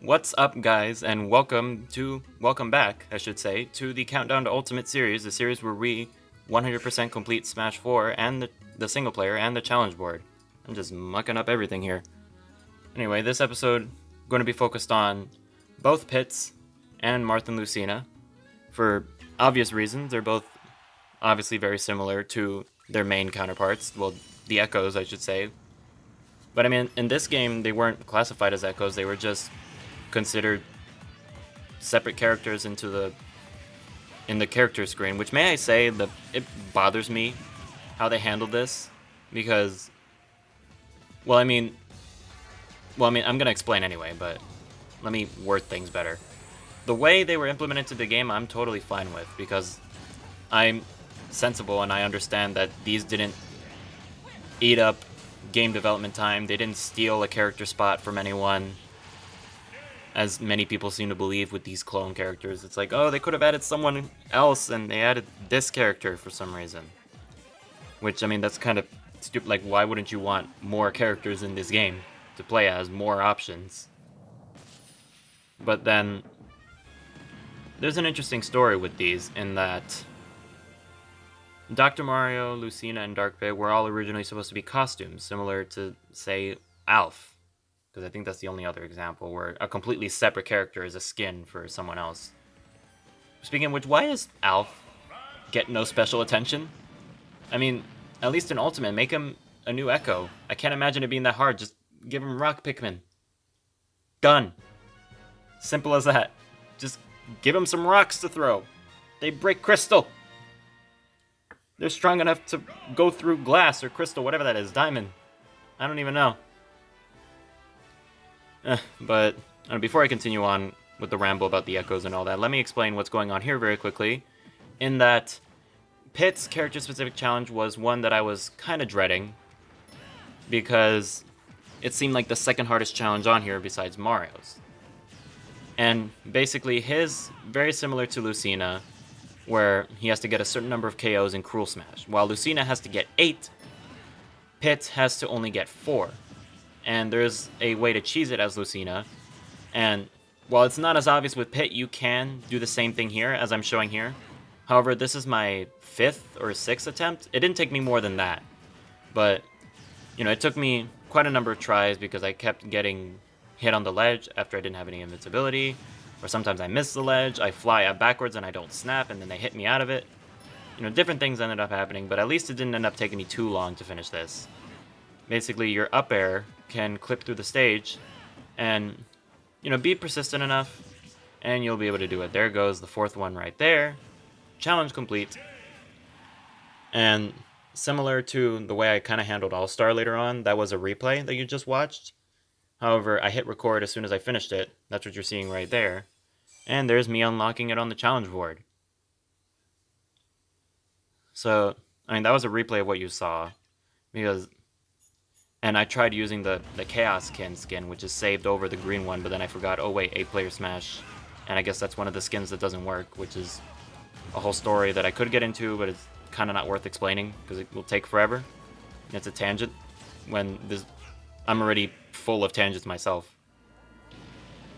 What's up, guys, and welcome back, I should say, to the Countdown to Ultimate series, the series where we 100% complete Smash 4 and the single player and the challenge board. I'm just mucking up everything here. Anyway, this episode going to be focused on both Pitts and Marth and Lucina. For obvious reasons, they're both obviously very similar to their main counterparts. Well, the Echoes, I should say. But I mean, in this game, they weren't classified as Echoes, they were just considered separate characters in the character screen, which may I say that it bothers me how they handled this, because I'm gonna explain anyway, but let me word things better. The way they were implemented to the game, I'm totally fine with, because I'm sensible and I understand that these didn't eat up game development time. They didn't steal a character spot from anyone, as many people seem to believe with these clone characters. It's like, oh, they could have added someone else and they added this character for some reason. Which, I mean, that's kind of stupid. Like, why wouldn't you want more characters in this game to play as, more options? But then, there's an interesting story with these in that Dr. Mario, Lucina, and Dark Pit were all originally supposed to be costumes, similar to, say, Alf. Because I think that's the only other example where a completely separate character is a skin for someone else. Speaking of which, why is Alf get no special attention? I mean, at least in Ultimate, make him a new Echo. I can't imagine it being that hard. Just give him Rock Pikmin. Done. Simple as that. Just give him some rocks to throw. They break crystal. They're strong enough to go through glass or crystal, whatever that is. Diamond. I don't even know. But before I continue on with the ramble about the Echoes and all that, let me explain what's going on here very quickly. In that, Pit's character-specific challenge was one that I was kind of dreading, because it seemed like the second hardest challenge on here besides Mario's. And basically, his very similar to Lucina, where he has to get a certain number of KOs in Cruel Smash. While Lucina has to get 8, Pit has to only get 4. And there's a way to cheese it as Lucina. And while it's not as obvious with Pit, you can do the same thing here, as I'm showing here. However, this is my 5th or 6th attempt. It didn't take me more than that. But, it took me quite a number of tries because I kept getting hit on the ledge after I didn't have any invincibility. Or sometimes I miss the ledge, I fly out backwards and I don't snap, and then they hit me out of it. Different things ended up happening, but at least it didn't end up taking me too long to finish this. Basically, your up air can clip through the stage and, be persistent enough, and you'll be able to do it. There goes the 4th one right there. Challenge complete. And similar to the way I kind of handled All-Star later on, that was a replay that you just watched. However, I hit record as soon as I finished it. That's what you're seeing right there. And there's me unlocking it on the challenge board. So, that was a replay of what you saw. And I tried using the Chaos skin, which is saved over the green one, but then I forgot, oh wait, 8-player Smash. And I guess that's one of the skins that doesn't work, which is a whole story that I could get into, but it's kind of not worth explaining, because it will take forever. It's a tangent, when I'm already full of tangents myself.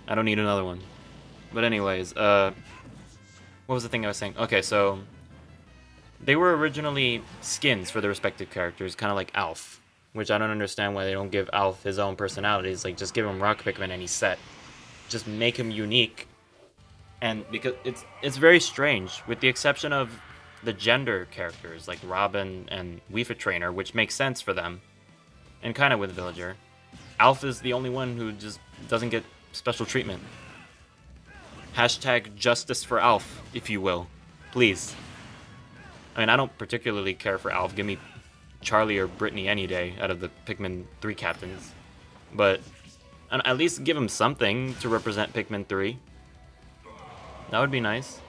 I don't need another one. But anyways, what was the thing I was saying? Okay, so they were originally skins for the respective characters, kind of like Alf. Which I don't understand why they don't give Alf his own personality. It's like, just give him Rock Pikmin and he's set. Just make him unique. And because it's very strange, with the exception of the gender characters, like Robin and Wii Fit Trainer, which makes sense for them. And kind of with Villager. Alf is the only one who just doesn't get special treatment. Hashtag justice for Alf, if you will. Please. I don't particularly care for Alf. Give me Charlie or Brittany any day out of the Pikmin 3 captains. But at least give him something to represent Pikmin 3. That would be nice.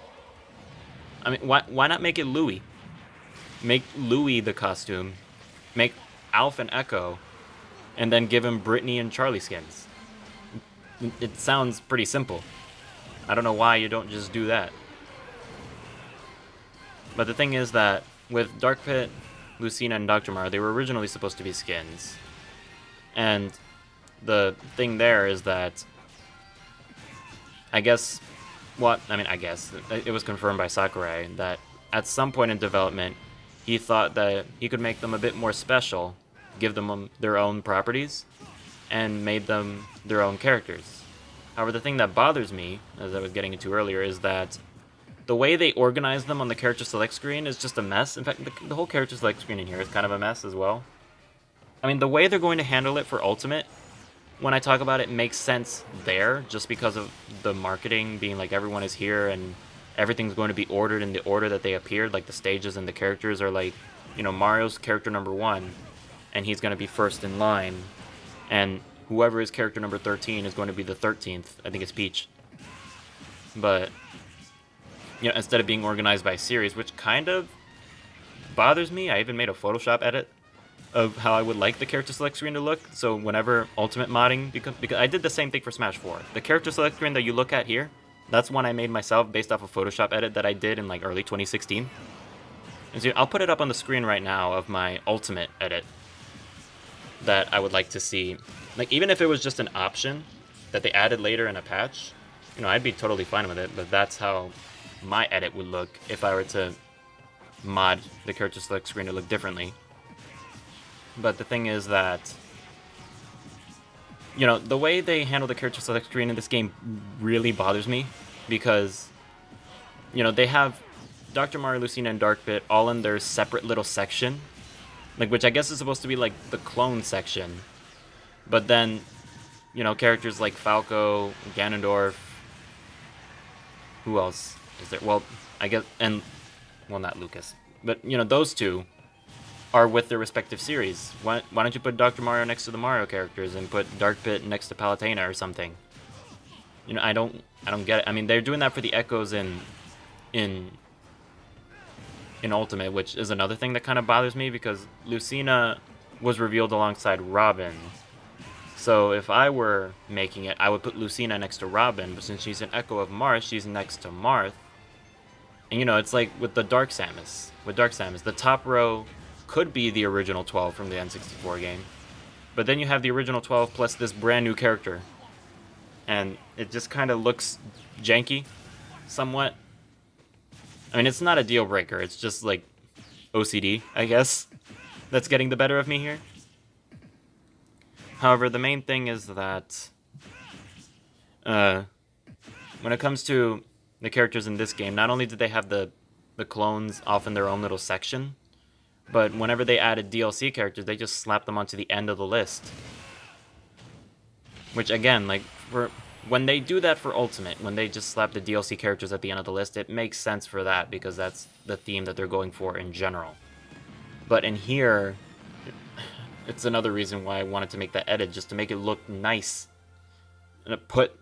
Why not make it Louie? Make Louie the costume. Make Alf and Echo. And then give him Brittany and Charlie skins. It sounds pretty simple. I don't know why you don't just do that. But the thing is that with Dark Pit, Lucina, and Dr. Mario, they were originally supposed to be skins. And the thing there is that I guess, I guess, it was confirmed by Sakurai that at some point in development, he thought that he could make them a bit more special, give them their own properties, and made them their own characters. However, the thing that bothers me, as I was getting into earlier, is that the way they organize them on the character select screen is just a mess. In fact, the whole character select screen in here is kind of a mess as well. I mean, the way they're going to handle it for Ultimate, when I talk about it, makes sense there, just because of the marketing being like everyone is here and everything's going to be ordered in the order that they appeared, like the stages and the characters are like, you know, Mario's character number 1, and he's going to be first in line, and whoever is character number 13 is going to be the 13th. I think it's Peach. But, you know, instead of being organized by series, which kind of bothers me, I even made a Photoshop edit of how I would like the character select screen to look. So whenever Ultimate modding, because I did the same thing for Smash 4. The character select screen that you look at here, that's one I made myself based off a Photoshop edit that I did in like early 2016. And so I'll put it up on the screen right now of my Ultimate edit that I would like to see. Like, even if it was just an option that they added later in a patch, you know, I'd be totally fine with it, but that's how my edit would look if I were to mod the character select screen to look differently. But the thing is that, you know, the way they handle the character select screen in this game really bothers me, because, you know, they have Dr. Mario, Lucina, and Dark Pit all in their separate little section, like, which I guess is supposed to be like the clone section. But then, you know, characters like Falco, Ganondorf, who else is there? Well, I guess, and, well, not Lucas, but, you know, those two are with their respective series. Why don't you put Dr. Mario next to the Mario characters and put Dark Pit next to Palutena or something? You know, I don't get it. I mean, they're doing that for the Echoes in Ultimate, which is another thing that kind of bothers me, because Lucina was revealed alongside Robin. So if I were making it, I would put Lucina next to Robin, but since she's an Echo of Marth, she's next to Marth. And, you know, it's like with the Dark Samus. With Dark Samus, the top row could be the original 12 from the N64 game. But then you have the original 12 plus this brand new character. And it just kind of looks janky, somewhat. I mean, it's not a deal breaker, it's just like OCD, I guess, that's getting the better of me here. However, the main thing is that when it comes to the characters in this game, not only did they have the clones off in their own little section, but whenever they added DLC characters, they just slapped them onto the end of the list. Which, again, like, when they do that for Ultimate, when they just slap the DLC characters at the end of the list, it makes sense for that, because that's the theme that they're going for in general. But in here, it's another reason why I wanted to make that edit, just to make it look nice. And put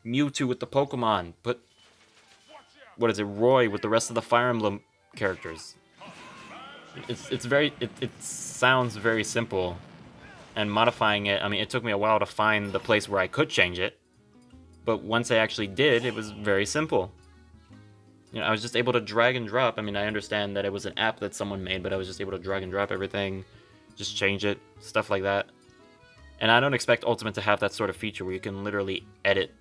Mewtwo with the Pokemon, put, what is it, Roy with the rest of the Fire Emblem characters. It sounds very simple, and modifying it, I mean, it took me a while to find the place where I could change it, but once I actually did, it was very simple. You know, I was just able to drag and drop. I mean, I understand that it was an app that someone made, but I was just able to drag and drop everything, just change it, stuff like that. And I don't expect Ultimate to have that sort of feature where you can literally edit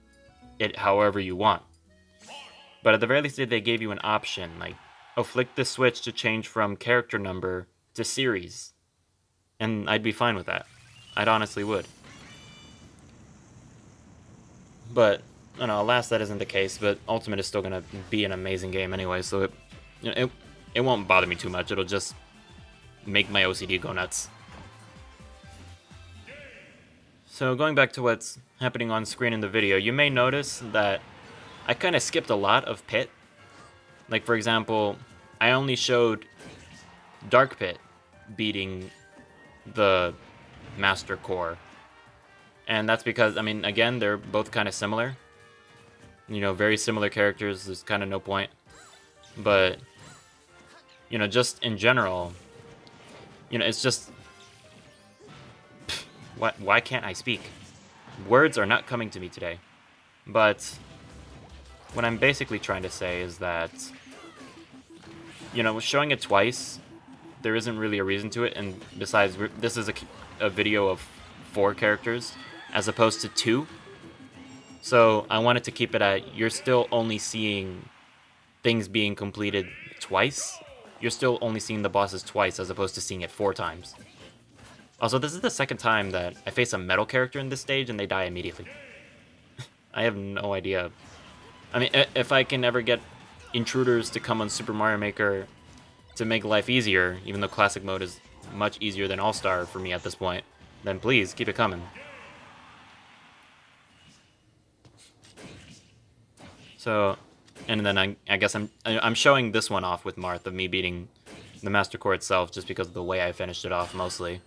it however you want. But at the very least, they gave you an option, like, oh, flick the switch to change from character number to series. And I'd be fine with that. I'd honestly would. But, I don't know, alas, that isn't the case, but Ultimate is still going to be an amazing game anyway, so it won't bother me too much. It'll just make my OCD go nuts. So going back to what's happening on screen in the video, you may notice that I kind of skipped a lot of Pit. Like, for example, I only showed Dark Pit beating the Master Core. And that's because, I mean, again, they're both kind of similar. You know, very similar characters, there's kind of no point. But, you know, just in general, you know, it's just... Why can't I speak? Words are not coming to me today. But what I'm basically trying to say is that, you know, showing it twice, there isn't really a reason to it, and besides, this is a video of 4 characters, as opposed to 2. So I wanted to keep it at you're still only seeing things being completed twice. You're still only seeing the bosses twice as opposed to seeing it 4 times. Also, this is the second time that I face a metal character in this stage and they die immediately. I have no idea. I mean, if I can ever get intruders to come on Super Mario Maker to make life easier, even though Classic Mode is much easier than All-Star for me at this point, then please, keep it coming. So, and then I guess I'm showing this one off with Marth of me beating the Master Core itself just because of the way I finished it off mostly.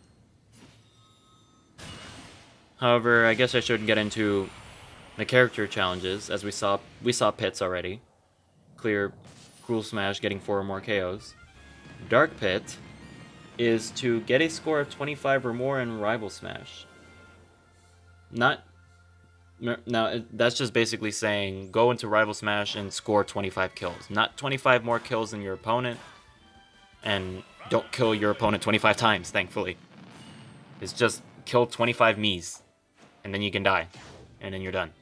However, I guess I should get into the character challenges, as we saw Pits already. Clear Cruel Smash getting 4 or more KOs. Dark Pit is to get a score of 25 or more in Rival Smash. Now, that's just basically saying go into Rival Smash and score 25 kills. Not 25 more kills than your opponent, and don't kill your opponent 25 times, thankfully. It's just kill 25 Miis, and then you can die, and then you're done.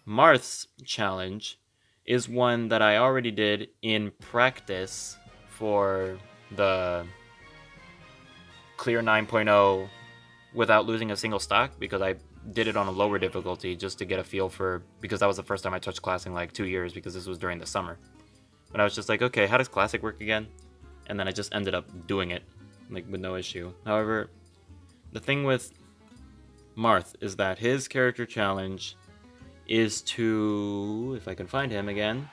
Marth's challenge is one that I already did in practice for the Clear 9.0 without losing a single stock, because I did it on a lower difficulty just to get a feel for, because that was the first time I touched Classic in like 2 years, because this was during the summer. But I was just like, okay, how does Classic work again? And then I just ended up doing it, like, with no issue. However, the thing with Marth is that his character challenge is to, if I can find him again,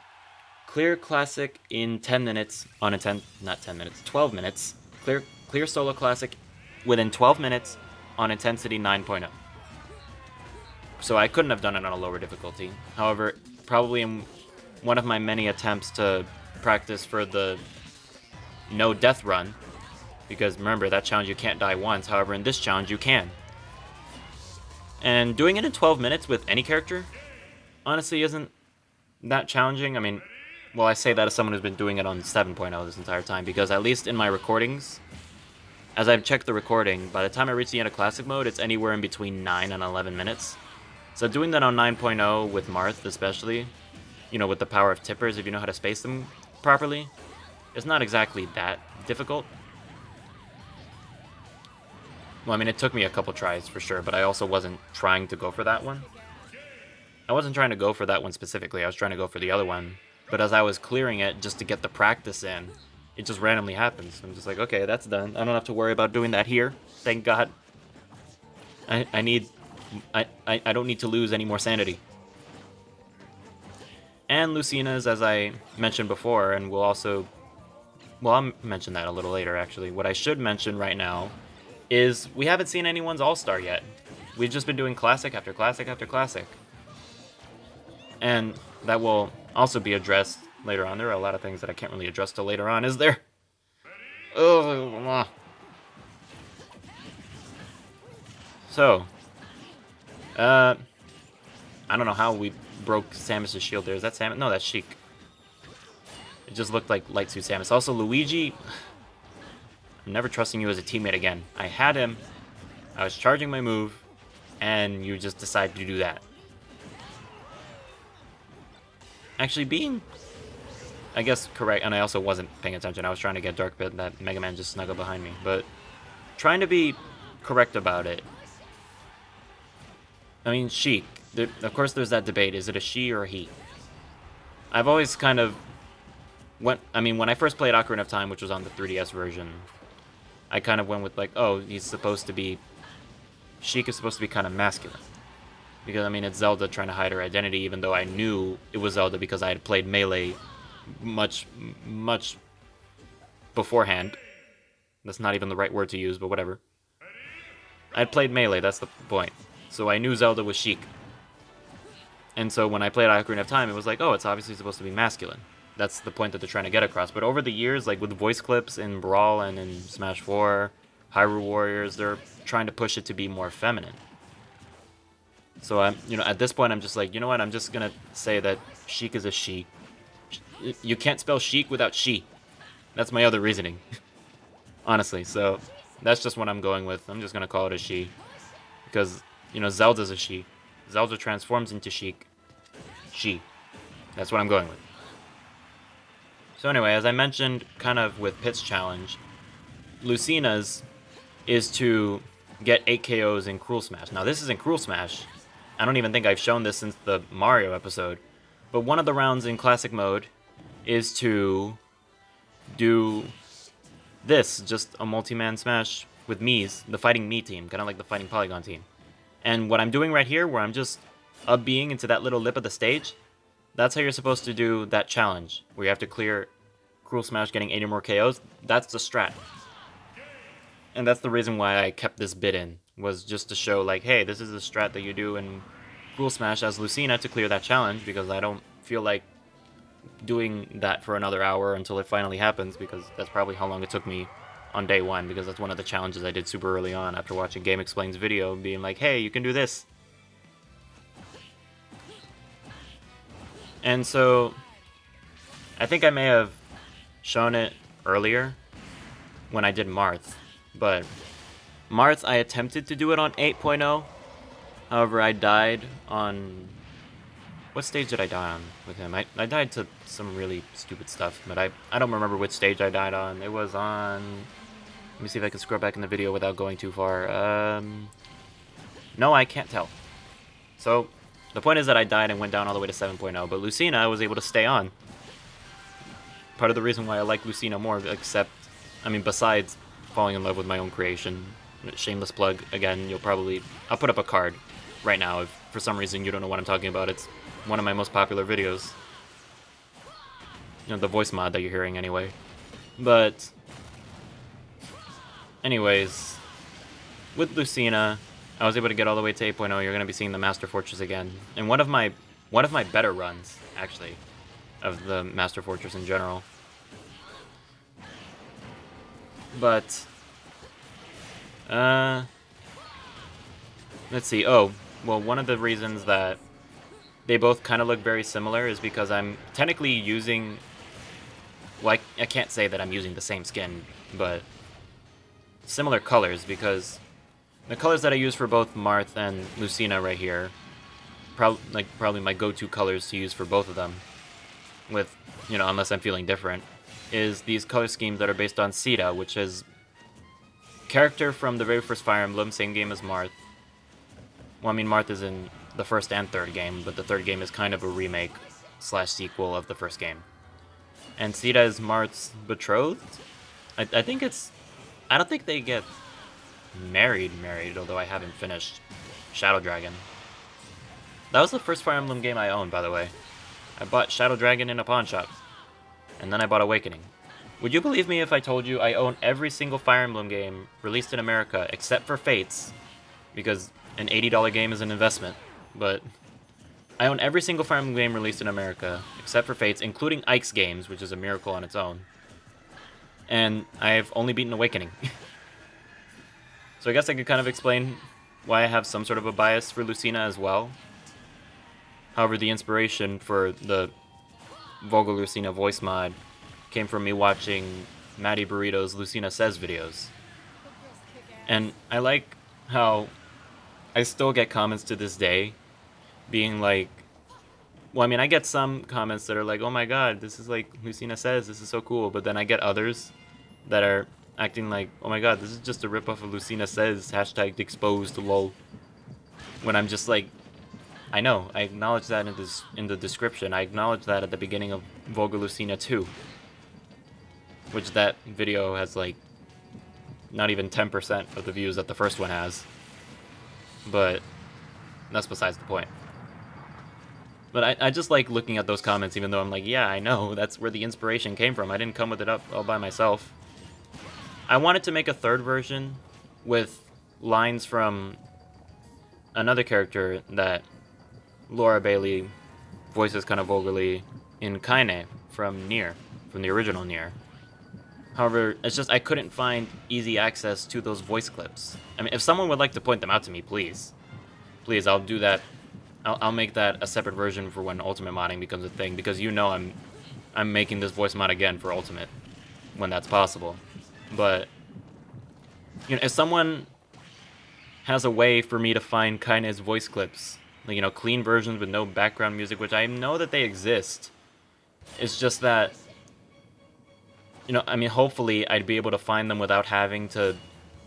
clear Classic in 10 minutes on a 12 minutes. Clear Solo Classic within 12 minutes on Intensity 9.0. So I couldn't have done it on a lower difficulty. However, probably in one of my many attempts to practice for the no death run, because remember, that challenge you can't die once. However, in this challenge you can. And doing it in 12 minutes with any character honestly isn't that challenging. I mean, well, I say that as someone who's been doing it on 7.0 this entire time, because at least in my recordings, as I've checked the recording, by the time I reach the end of Classic Mode, it's anywhere in between 9 and 11 minutes. So doing that on 9.0 with Marth especially, you know, with the power of tippers, if you know how to space them properly, it's not exactly that difficult. Well, I mean, it took me a couple tries for sure, but I also wasn't trying to go for that one. I wasn't trying to go for that one specifically, I was trying to go for the other one. But as I was clearing it just to get the practice in, it just randomly happens. I'm just like, okay, that's done. I don't have to worry about doing that here. Thank God. I don't need to lose any more sanity. And Lucina's, as I mentioned before, and we'll also... Well, I'll mention that a little later, actually. What I should mention right now is we haven't seen anyone's All-Star yet. We've just been doing Classic after Classic after Classic. And that will also be addressed later on. There are a lot of things that I can't really address till later on, is there? So, I don't know how we broke Samus's shield there. Is that Samus? No, that's Sheik. It just looked like Light Suit Samus. Also, Luigi, I'm never trusting you as a teammate again. I had him, I was charging my move, and you just decided to do that. Actually, being, I guess, correct, and I also wasn't paying attention. I was trying to get Dark Pit, and that Mega Man just snuggled behind me. But trying to be correct about it. I mean, Sheik. Of course, there's that debate. Is it a she or a he? I've always kind of... when I first played Ocarina of Time, which was on the 3DS version, I kind of went with, like, oh, he's supposed to be... Sheik is supposed to be kind of masculine. Because, I mean, it's Zelda trying to hide her identity, even though I knew it was Zelda because I had played Melee much beforehand. That's not even the right word to use, but whatever. I had played Melee, that's the point. So I knew Zelda was Sheik. And so when I played Ocarina of Time, it was like, oh, it's obviously supposed to be masculine. That's the point that they're trying to get across. But over the years, like with voice clips in Brawl and in Smash 4, Hyrule Warriors, they're trying to push it to be more feminine. So I'm, at this point, I'm just like, you know what? I'm just gonna say that Sheik is a she. You can't spell Sheik without she. That's my other reasoning. Honestly, so that's just what I'm going with. I'm just gonna call it a she. Because, Zelda's a she. Zelda transforms into Sheik. She. That's what I'm going with. So anyway, as I mentioned kind of with Pit's challenge, Lucina's is to get 8 KOs in Cruel Smash. Now this isn't Cruel Smash. I don't even think I've shown this since the Mario episode. But one of the rounds in Classic Mode is to do this, just a multi-man smash with Mii's, the Fighting Mii team, kind of like the Fighting Polygon team. And what I'm doing right here, where I'm just up-being into that little lip of the stage, that's how you're supposed to do that challenge, where you have to clear Cruel Smash getting 80 more KOs. That's the strat. And that's the reason why I kept this bit in, was just to show, like, hey, this is the strat that you do in Cruel Smash as Lucina to clear that challenge, because I don't feel like doing that for another hour until it finally happens, because that's probably how long it took me on day one, because that's one of the challenges I did super early on after watching Game Explain's video, being like, hey, you can do this. And so, I think I may have shown it earlier when I did Marth, but Marth, I attempted to do it on 8.0, however, I died on... What stage did I die on with him? I died to some really stupid stuff, but I don't remember which stage I died on. It was on... Let me see if I can scroll back in the video without going too far. No, I can't tell. So, the point is that I died and went down all the way to 7.0, but Lucina I was able to stay on. Part of the reason why I like Lucina more, except, I mean, besides falling in love with my own creation. Shameless plug, again, I'll put up a card right now if for some reason you don't know what I'm talking about. It's one of my most popular videos. You know, the voice mod that you're hearing anyway. But anyways, with Lucina, I was able to get all the way to 8.0. You're going to be seeing the Master Fortress again. And one of my better runs, actually, of the Master Fortress in general. But let's see. Oh, well, one of the reasons that they both kind of look very similar is because I'm technically using... Well, I can't say that I'm using the same skin, but similar colors, because the colors that I use for both Marth and Lucina right here, probably my go-to colors to use for both of them, with, you know, unless I'm feeling different, is these color schemes that are based on Sita, which is character from the very first Fire Emblem, same game as Marth. Well, I mean, Marth is in the first and third game, but the third game is kind of a remake / sequel of the first game. And Sita is Marth's betrothed? I think it's... I don't think they get married, although I haven't finished Shadow Dragon. That was the first Fire Emblem game I owned, by the way. I bought Shadow Dragon in a pawn shop, and then I bought Awakening. Would you believe me if I told you I own every single Fire Emblem game released in America except for Fates, because an $80 game is an investment, but I own every single Fire Emblem game released in America except for Fates, including Ike's games, which is a miracle on its own. And I've only beaten Awakening. So I guess I could kind of explain why I have some sort of a bias for Lucina as well. However, the inspiration for the Volga Lucina voice mod came from me watching Maddie Burrito's Lucina Says videos. And I like how I still get comments to this day being like, well, I mean, I get some comments that are like, oh my god, this is like Lucina Says, this is so cool. But then I get others that are acting like, oh my god, this is just a ripoff of Lucina Says, hashtag exposed, lol. When I'm just like, I know, I acknowledge that in the description. I acknowledge that at the beginning of Volga Lucina 2. Which that video has like, not even 10% of the views that the first one has. But that's besides the point. But I just like looking at those comments, even though I'm like, yeah, I know, that's where the inspiration came from. I didn't come with it up all by myself. I wanted to make a third version with lines from another character that Laura Bailey voices kind of vulgarly in Kaine from Nier, from the original Nier. However, it's just I couldn't find easy access to those voice clips. I mean, if someone would like to point them out to me, please. Please, I'll do that. I'll make that a separate version for when Ultimate modding becomes a thing, because you know I'm making this voice mod again for Ultimate when that's possible. But you know, if someone has a way for me to find Kaine's voice clips like, you know, clean versions with no background music, which I know that they exist. It's just that, you know, I mean, hopefully I'd be able to find them without having to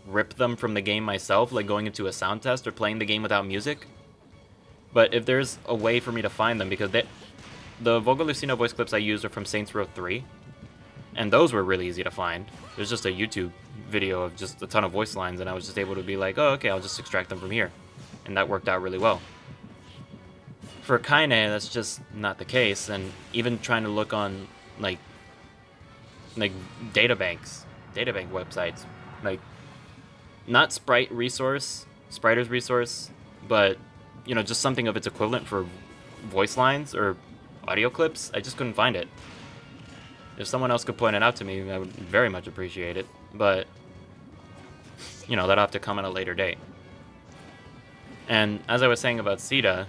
rip them from the game myself, like going into a sound test or playing the game without music. But if there's a way for me to find them, because the Volga Lucino voice clips I used are from Saints Row 3, and those were really easy to find. There's just a YouTube video of just a ton of voice lines, and I was just able to be like, oh, okay, I'll just extract them from here. And that worked out really well. For Kaine, that's just not the case, and even trying to look on, like databank websites, like, not Spriter's resource, but, you know, just something of its equivalent for voice lines or audio clips, I just couldn't find it. If someone else could point it out to me, I would very much appreciate it, but, you know, that'll have to come at a later date. And as I was saying about Sita,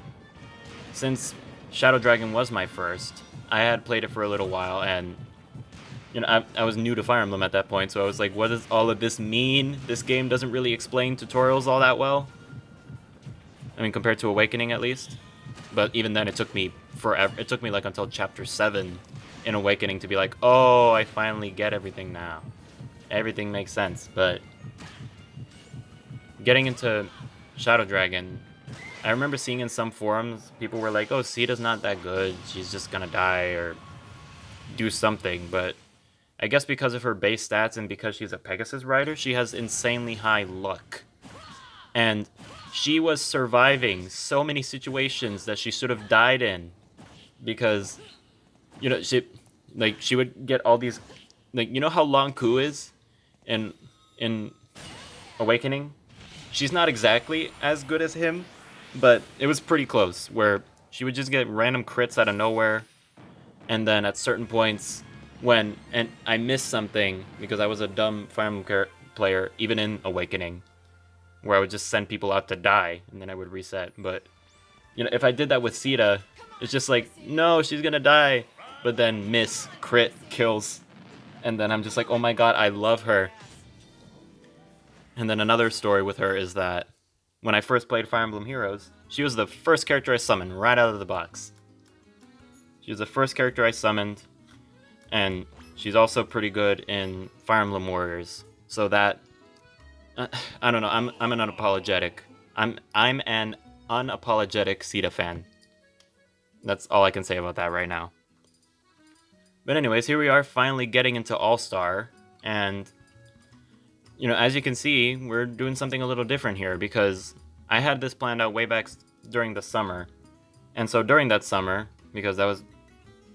since Shadow Dragon was my first, I had played it for a little while, and, you know, I was new to Fire Emblem at that point, so I was like, what does all of this mean? This game doesn't really explain tutorials all that well. I mean, compared to Awakening, at least. But even then, it took me forever. It took me, like, until Chapter 7 in Awakening to be like, oh, I finally get everything now. Everything makes sense, but getting into Shadow Dragon, I remember seeing in some forums, people were like, oh, Sita's not that good, she's just gonna die or do something, but I guess because of her base stats and because she's a Pegasus rider, she has insanely high luck. And she was surviving so many situations that she should have died in, because, you know, she would get all these, like, you know how Long Ku is in Awakening? She's not exactly as good as him, but it was pretty close, where she would just get random crits out of nowhere, and then at certain points, and I missed something, because I was a dumb Fire Emblem player, even in Awakening, where I would just send people out to die, and then I would reset. But, you know, if I did that with Sita, it's just like, no, she's gonna die, but then miss, crit, kills, and then I'm just like, oh my god, I love her. And then another story with her is that when I first played Fire Emblem Heroes, she was the first character I summoned right out of the box. She was the first character I summoned, and she's also pretty good in Fire Emblem Warriors. So that, I don't know, I'm an unapologetic. I'm an unapologetic Sita fan. That's all I can say about that right now. But anyways, here we are finally getting into All-Star, and, you know, as you can see, we're doing something a little different here, because I had this planned out way back during the summer. And so during that summer, because that was,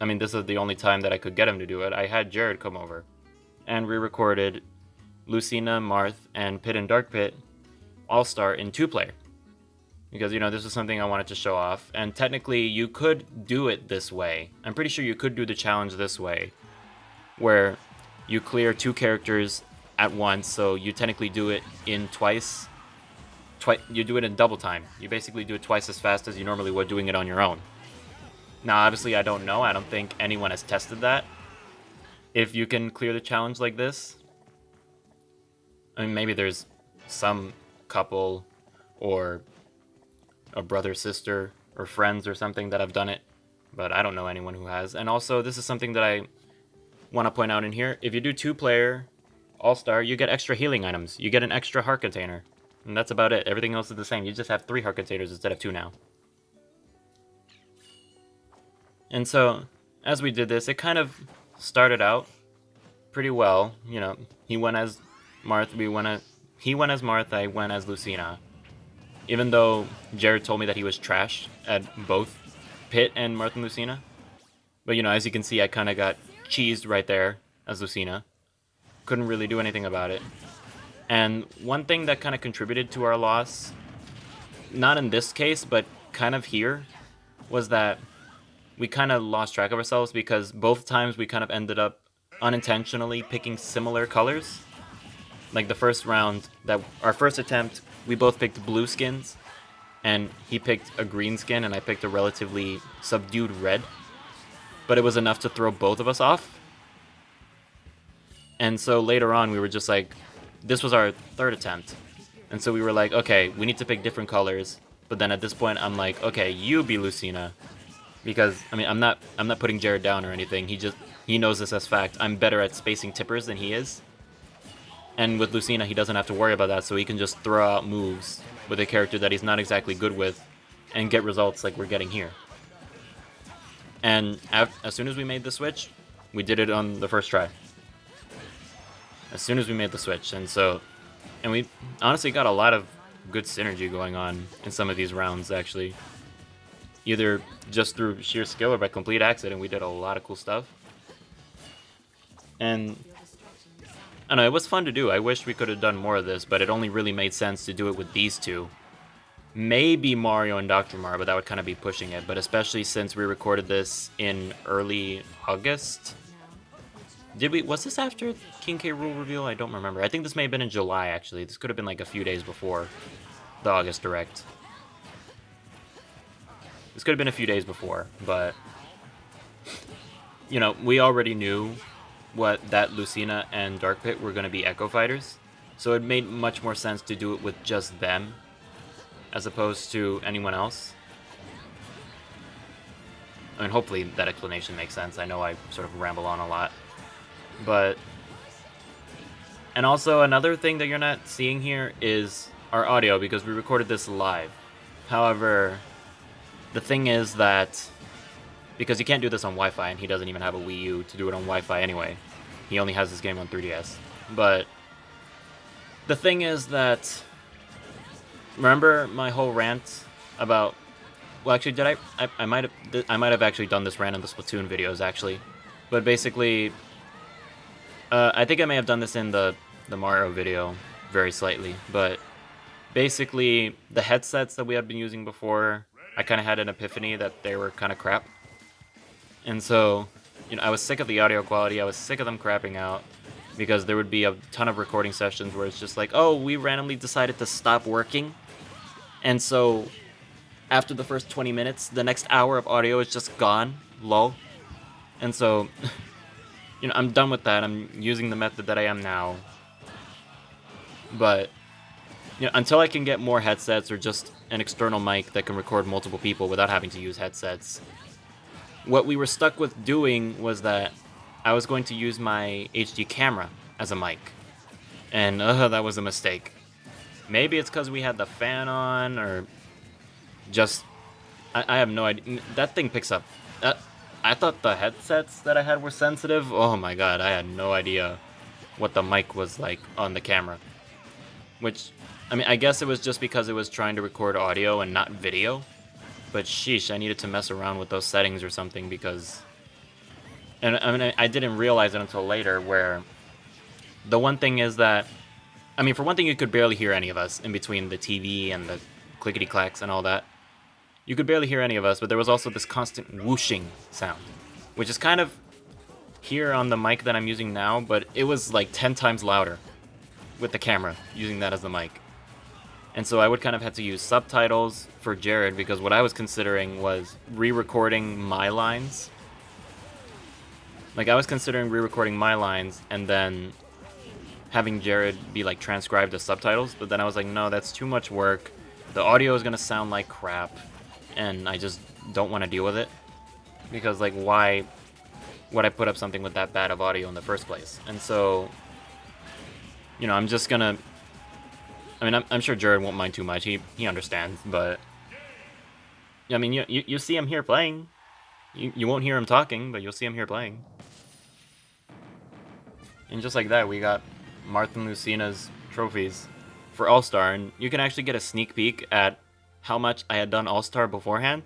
I mean, this is the only time that I could get him to do it, I had Jared come over, and we recorded Lucina, Marth, and Pit and Dark Pit All-Star in 2-player. Because, you know, this is something I wanted to show off, and technically you could do it this way. I'm pretty sure you could do the challenge this way, where you clear 2 characters at once, so you technically do it in twice. You do it in double time. You basically do it twice as fast as you normally would doing it on your own. Now, obviously, I don't know. I don't think anyone has tested that. If you can clear the challenge like this, I mean, maybe there's some couple or a brother, sister, or friends or something that have done it, but I don't know anyone who has. And also, this is something that I want to point out in here. If you do 2-player All-Star, you get extra healing items. You get an extra heart container. And that's about it. Everything else is the same. You just have 3 heart containers instead of 2 now. And so, as we did this, it kind of started out pretty well. You know, he went as Marth, he went as Marth, I went as Lucina. Even though Jared told me that he was trash at both Pit and Marth and Lucina. But, you know, as you can see, I kind of got cheesed right there as Lucina. Couldn't really do anything about it. And one thing that kind of contributed to our loss, not in this case, but kind of here, was that we kind of lost track of ourselves, because both times we kind of ended up unintentionally picking similar colors. Like the first round, our first attempt, we both picked blue skins, and he picked a green skin, and I picked a relatively subdued red. But it was enough to throw both of us off. And so later on, we were just like, this was our third attempt. And so we were like, okay, we need to pick different colors. But then at this point, I'm like, okay, you be Lucina, because I mean, I'm not putting Jared down or anything. He knows this as fact. I'm better at spacing tippers than he is, and with Lucina, he doesn't have to worry about that, so he can just throw out moves with a character that he's not exactly good with, and get results like we're getting here. And as soon as we made the switch, we did it on the first try. As soon as we made the switch, and we honestly got a lot of good synergy going on in some of these rounds, actually. Either just through sheer skill or by complete accident, we did a lot of cool stuff. And I don't know, it was fun to do. I wish we could have done more of this, but it only really made sense to do it with these two. Maybe Mario and Dr. Mar, but that would kind of be pushing it. But especially since we recorded this in early August. Was this after King K. Rool reveal? I don't remember. I think this may have been in July, actually. This could have been like a few days before the August Direct. This could have been a few days before, but you know, we already knew that Lucina and Dark Pit were going to be Echo Fighters, so it made much more sense to do it with just them as opposed to anyone else. I mean, hopefully that explanation makes sense. I know I sort of ramble on a lot, but... And also, another thing that you're not seeing here is our audio, because we recorded this live. However, the thing is that, because you can't do this on Wi-Fi, and he doesn't even have a Wii U to do it on Wi-Fi anyway. He only has this game on 3DS. But the thing is that, remember my whole rant about... Well, actually, I might have actually done this rant in the Splatoon videos, actually. But basically, I think I may have done this in the Mario video very slightly. But basically, the headsets that we had been using before, I kind of had an epiphany that they were kind of crap. And so, you know, I was sick of the audio quality. I was sick of them crapping out, because there would be a ton of recording sessions where it's just like, oh, we randomly decided to stop working. And so, after the first 20 minutes, the next hour of audio is just gone, lol. And so, you know, I'm done with that. I'm using the method that I am now. But, you know, until I can get more headsets or just an external mic that can record multiple people without having to use headsets, what we were stuck with doing was that I was going to use my HD camera as a mic. And that was a mistake. Maybe it's because we had the fan on, or just... I have no idea. That thing picks up... I thought the headsets that I had were sensitive. Oh my god, I had no idea what the mic was like on the camera. Which, I mean, I guess it was just because it was trying to record audio and not video. But sheesh, I needed to mess around with those settings or something, because... And I mean, I didn't realize it until later, where... The one thing is that... I mean, for one thing, you could barely hear any of us in between the TV and the clickety-clacks and all that. You could barely hear any of us, but there was also this constant whooshing sound, which is kind of here on the mic that I'm using now, but it was like 10 times louder with the camera, using that as the mic. And so I would kind of have to use subtitles for Jared, because what I was considering was re-recording my lines. Like, I was considering re-recording my lines and then having Jared be, like, transcribed as subtitles, but then I was like, no, that's too much work. The audio is going to sound like crap, and I just don't want to deal with it. Because, like, why would I put up something with that bad of audio in the first place? And so, you know, I'm just going to... I mean, I'm sure Jared won't mind too much. He understands, but... I mean, you see him here playing. You won't hear him talking, but you'll see him here playing. And just like that, we got Marth and Lucina's trophies for All-Star, and you can actually get a sneak peek at how much I had done All-Star beforehand.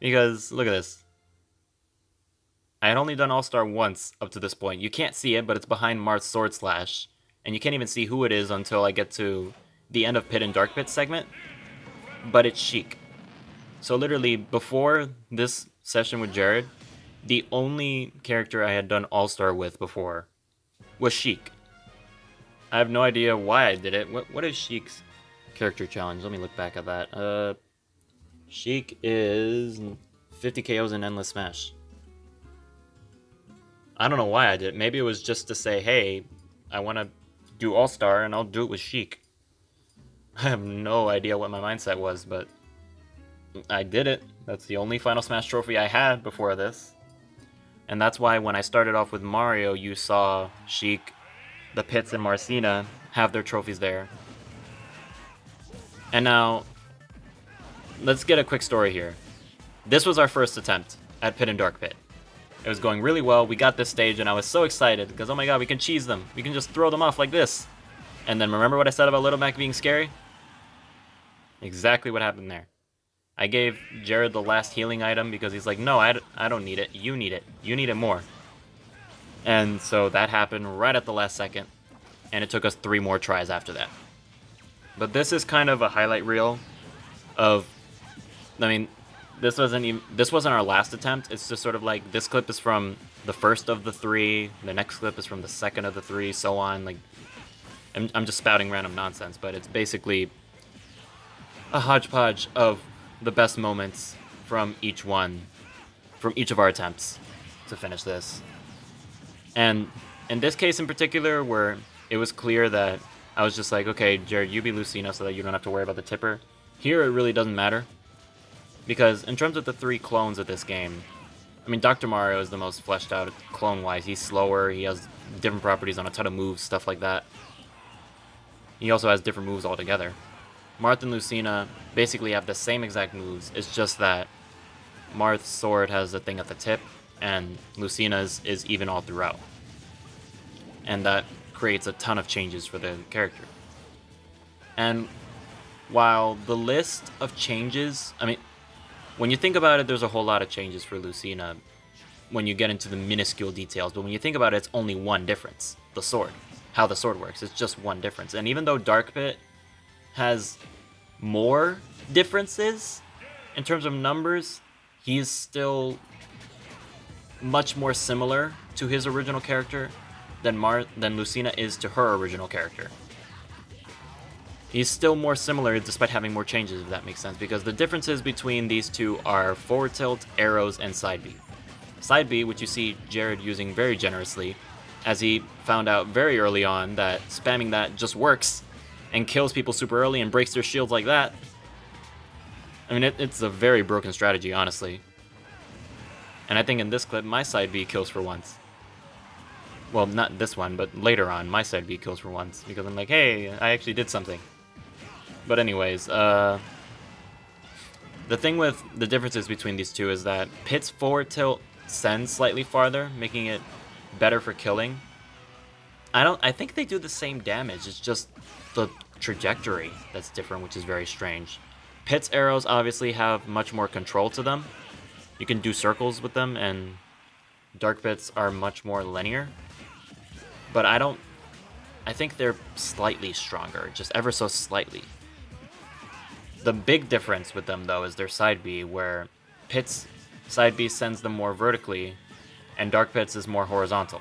Because, look at this. I had only done All-Star once up to this point. You can't see it, but it's behind Marth's Sword Slash. And you can't even see who it is until I get to the end of Pit and Dark Pit segment. But it's Sheik. So literally, before this session with Jared, the only character I had done All-Star with before was Sheik. I have no idea why I did it. What is Sheik's character challenge? Let me look back at that. Sheik is 50 KOs in Endless Smash. I don't know why I did it. Maybe it was just to say, hey, I want to do All-Star and I'll do it with Sheik. I have no idea what my mindset was, but I did it. That's the only Final Smash trophy I had before this. And that's why when I started off with Mario, you saw Sheik, the Pits, and Marcina have their trophies there. And now, let's get a quick story here. This was our first attempt at Pit and Dark Pit. It was going really well. We got this stage, and I was so excited because, oh my god, we can cheese them. We can just throw them off like this. And then remember what I said about Little Mac being scary? Exactly what happened there. I gave Jared the last healing item because he's like, no, I don't need it. You need it. You need it more. And so that happened right at the last second. And it took us 3 more tries after that. But this is kind of a highlight reel of... I mean, this wasn't our last attempt. It's just sort of like, this clip is from the first of the 3. The next clip is from the second of the 3, so on. Like, I'm just spouting random nonsense, but it's basically a hodgepodge of the best moments from each of our attempts to finish this. And in this case in particular, where it was clear that I was just like, okay, Jared, you be Lucina so that you don't have to worry about the tipper. Here, it really doesn't matter. Because in terms of the 3 clones of this game, I mean, Dr. Mario is the most fleshed out clone-wise. He's slower, he has different properties on a ton of moves, stuff like that. He also has different moves altogether. Marth and Lucina basically have the same exact moves. It's just that Marth's sword has a thing at the tip, and Lucina's is even all throughout. And that creates a ton of changes for the character. And while the list of changes, I mean, when you think about it, there's a whole lot of changes for Lucina when you get into the minuscule details, but when you think about it, it's only one difference. The sword. How the sword works. It's just one difference. And even though Dark Pit has more differences in terms of numbers, he's still much more similar to his original character than Lucina is to her original character. He's still more similar despite having more changes, if that makes sense, because the differences between these two are forward tilt, arrows, and side B. Side B, which you see Jared using very generously, as he found out very early on that spamming that just works and kills people super early and breaks their shields like that. I mean, it's a very broken strategy, honestly. And I think in this clip, my side B kills for once. Well, not this one, but later on, my side B kills for once, because I'm like, hey, I actually did something. But anyways, the thing with the differences between these two is that Pit's forward tilt sends slightly farther, making it better for killing. I think they do the same damage, it's just the trajectory that's different, which is very strange. Pit's arrows obviously have much more control to them. You can do circles with them, and Dark Pit's are much more linear. But I think they're slightly stronger, just ever so slightly. The big difference with them, though, is their side B, where Pit's side B sends them more vertically, and Dark Pit's is more horizontal.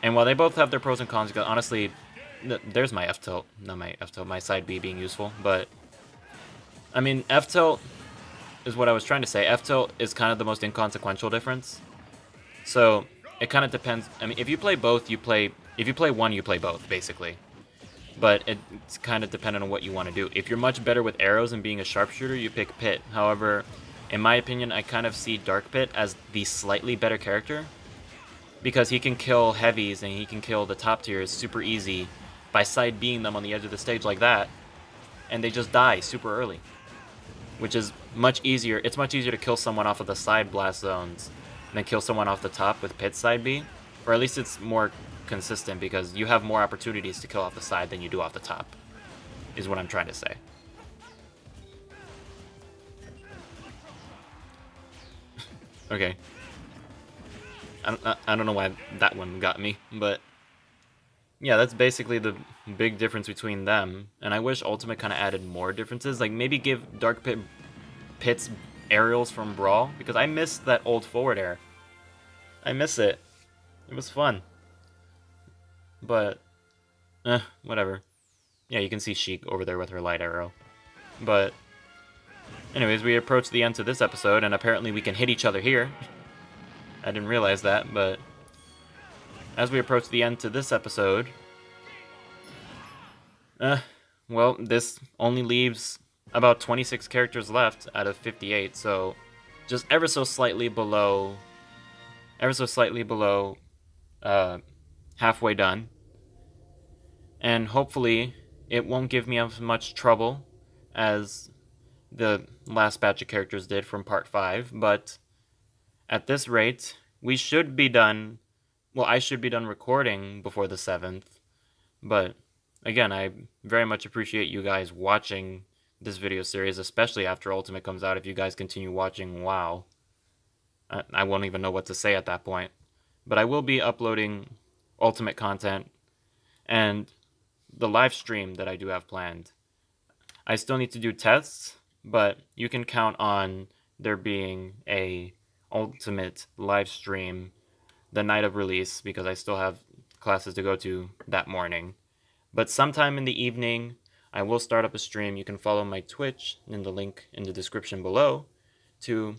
And while they both have their pros and cons, because honestly, there's my F-tilt, not my F-tilt, my side B being useful, but I mean, F-tilt is what I was trying to say. F-tilt is kind of the most inconsequential difference. So it kind of depends. I mean, if you play both, if you play one, you play both, basically. But it's kind of dependent on what you want to do. If you're much better with arrows and being a sharpshooter, you pick Pit. However, in my opinion, I kind of see Dark Pit as the slightly better character, because he can kill heavies and he can kill the top tiers super easy by side B'ing them on the edge of the stage like that, and they just die super early, which is much easier. It's much easier to kill someone off of the side blast zones than kill someone off the top with Pit side B, or at least it's more consistent because you have more opportunities to kill off the side than you do off the top, is what I'm trying to say. Okay. I don't know why that one got me, but yeah, that's basically the big difference between them. And I wish Ultimate kind of added more differences, like maybe give Dark Pit's aerials from Brawl, because I miss that old forward air. I miss it. It was fun. But, whatever. Yeah, you can see Sheik over there with her light arrow. But, anyways, we approach the end to this episode, and apparently we can hit each other here. I didn't realize that, but as we approach the end to this episode, well, this only leaves about 26 characters left out of 58, so just ever so slightly below, halfway done. And hopefully it won't give me as much trouble as the last batch of characters did from part 5, but at this rate, we should be done. Well, I should be done recording before the 7th, but again, I very much appreciate you guys watching this video series, especially after Ultimate comes out. If you guys continue watching, wow. I won't even know what to say at that point. But I will be uploading Ultimate content and the live stream that I do have planned. I still need to do tests, but you can count on there being a Ultimate live stream the night of release because I still have classes to go to that morning. But sometime in the evening, I will start up a stream. You can follow my Twitch in the link in the description below to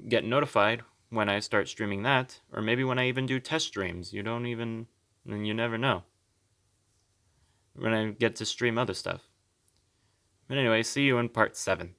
get notified when I start streaming that, or maybe when I even do test streams. You never know when I get to stream other stuff. But anyway, see you in part 7.